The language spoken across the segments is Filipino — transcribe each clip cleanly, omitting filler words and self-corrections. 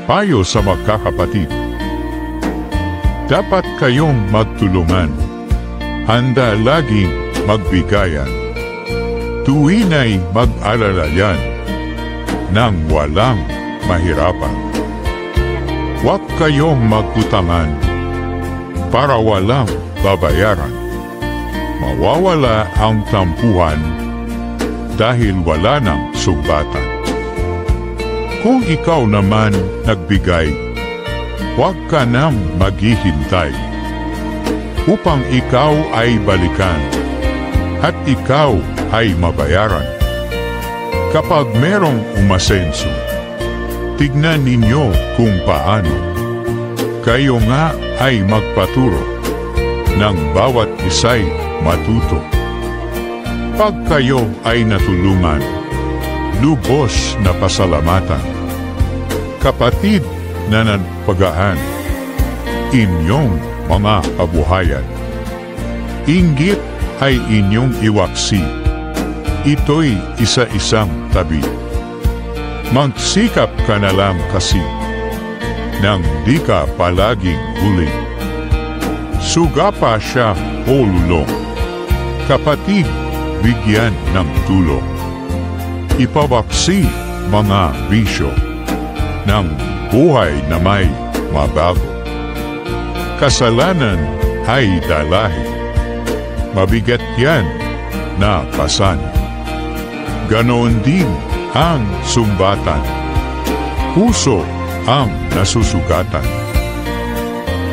Payo sa magkakapatid. Dapat kayong magtulungan. Handa laging magbigayan. Tuwina'y mag-alalayan nang walang mahirapan. Huwag kayong magutangan para walang babayaran. Mawawala ang tampuhan dahil wala ng sumbatan. Kung ikaw naman nagbigay, huwag ka nang maghihintay upang ikaw ay balikan at ikaw ay mabayaran. Kapag merong umasenso, tignan ninyo kung paano. Kayo nga ay magpaturo ng bawat isa'y matuto. Pag kayo ay natulungan, lubos na pasalamatan. Kapatid na nagpagaan, inyong mga kabuhayan. Inggit ay inyong iwaksi, ito'y isa-isang tabi. Magsikap ka na lang kasi, nang di ka palaging huli. Suga pa siya o lulong, kapatid bigyan ng tulong. Ipawaksi mga bisyo ng buhay na may mabago. Kasalanan ay dalahi, mabigat yan na pasan. Ganoon din ang sumbatan, puso ang nasusugatan.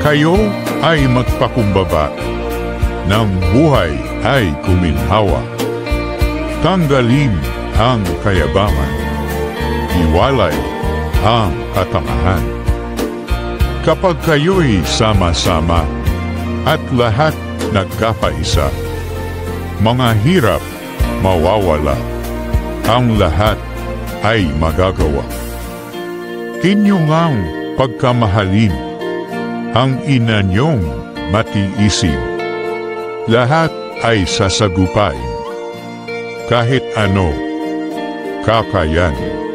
Kayo ay magpakumbaba, ng buhay ay kuminhawa. Tanggalin ang kayabangan, iwalay ang katamahan. Kapag kayo'y sama-sama at lahat nagkapaisa, mga hirap mawawala, ang lahat ay magagawa. Inyong ngang pagkamahalin ang ina niyong matiisin, lahat ay sasagupain, kahit ano kakayanin.